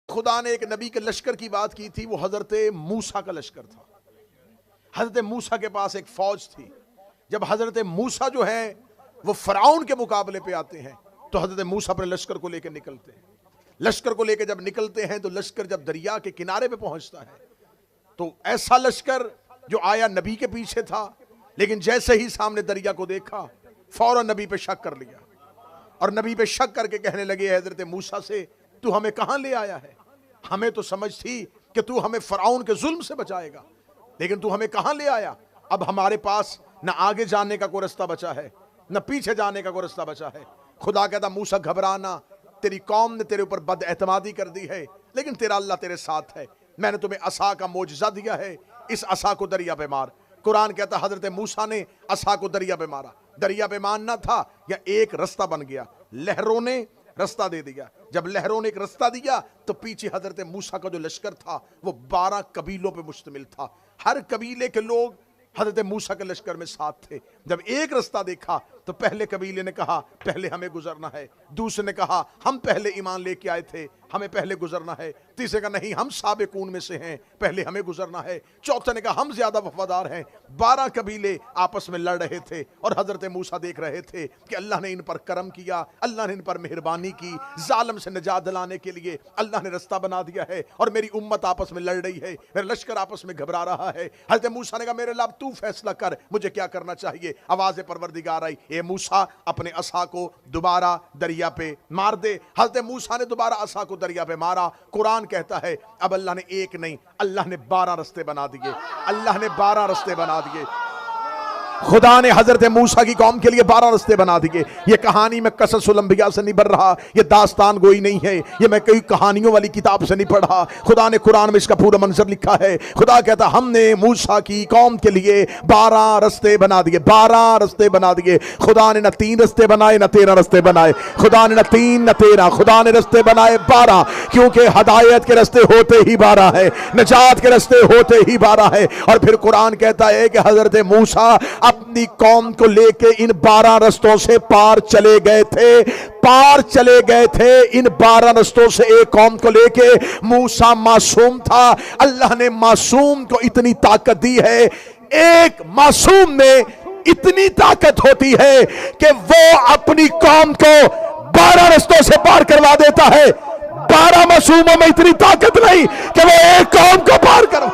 खुदा ने एक नबी के लश्कर की बात की थी, वो हजरत मूसा का लश्कर था। हजरत मूसा के पास एक फौज थी। जब हजरत मूसा जो है वो फराउन के मुकाबले पे आते हैं तो हजरत मूसा अपने लश्कर को लेकर निकलते हैं। लश्कर को लेकर जब निकलते हैं तो लश्कर जब दरिया के किनारे पे पहुंचता है तो ऐसा लश्कर जो आया नबी के पीछे था, लेकिन जैसे ही सामने दरिया को देखा फौरन नबी पे शक कर लिया और नबी पे शक करके कहने लगे हजरत मूसा से, तू हमें कहां ले आया है? हमें तो समझ थी कि तू हमें फराउन के जुल्म से बचाएगा, लेकिन तू हमें कहां ले आया? अब हमारे पास न आगे जाने का कोई रास्ता बचा है, न पीछे जाने का कोई रास्ता बचा है। खुदा कहता मूसा घबराना, तेरी कौम ने तेरे ऊपर बदएतमादी कर दी है, लेकिन तेरा अल्लाह तेरे साथ है। मैंने तुम्हें असा का मोजज़ा दिया है, इस असा को दरिया पे मार। कुरान कहता हजरत मूसा ने असा को दरिया पे मारा। दरिया पे मारना था या एक रास्ता बन गया, लहरों ने रास्ता दे दिया। जब लहरों ने एक रास्ता दिया तो पीछे हजरत मूसा का जो लश्कर था वो 12 कबीलों पे मुश्तमिल था। हर कबीले के लोग हजरत मूसा के लश्कर में साथ थे। जब एक रास्ता देखा तो पहले कबीले ने कहा पहले हमें गुजरना है, दूसरे ने कहा हम पहले ईमान लेके आए थे, हमें पहले गुजरना है, तीसरे का नहीं हम साबिकून में से हैं, पहले हमें गुजरना है, चौथे ने कहा हम ज्यादा वफादार हैं। 12 कबीले आपस में लड़ रहे थे और हजरत मूसा देख रहे थे कि अल्लाह ने इन पर करम किया, अल्लाह ने इन पर मेहरबानी की, जालिम से निजात दिलाने के लिए अल्लाह ने रास्ता बना दिया है और मेरी उम्मत आपस में लड़ रही है, मेरा लश्कर आपस में घबरा रहा है। हजरत मूसा ने कहा मेरे लाभ तू फैसला कर, मुझे क्या करना चाहिए? आवाज़ परवरदिगार आई, ए मूसा अपने असा को दोबारा दरिया पे मार दे। हजरत मूसा ने दोबारा असा को दरिया पे मारा। कुरान कहता है अब अल्लाह ने एक नहीं, अल्लाह ने 12 रास्ते बना दिए। अल्लाह ने 12 रास्ते बना दिए। खुदा ने हजरत मूसा की कौम के लिए 12 रास्ते बना दिए। ये कहानी में कससुल अंबिया से नहीं बन रहा, ये दास्तान गोई नहीं है, ये मैं कई कहानियों वाली किताब से नहीं पढ़ा। खुदा ने कुरान में इसका पूरा मंजर लिखा है। खुदा कहता हमने मूसा की कौम के लिए 12 रास्ते बना दिए, 12 रास्ते बना दिए। खुदा ने न 3 रास्ते बनाए न 13 रास्ते बनाए। खुदा ने न 3 न 13, खुदा ने रास्ते बनाए 12, क्योंकि हदायत के रास्ते होते ही 12 है, निजात के रास्ते होते ही 12 है। और फिर कुरान कहता है कि हजरत मूसा अपनी कौम को लेके इन 12 रास्तों से पार चले गए थे, पार चले गए थे। इन 12 रास्तों से एक कौम को लेके मूसा मासूम था। अल्लाह ने मासूम को इतनी ताकत दी है, एक मासूम में इतनी ताकत होती है कि वो अपनी कौम को 12 रास्तों से पार करवा देता है। 12 मासूमों में इतनी ताकत नहीं कि वो एक कौम को पार कर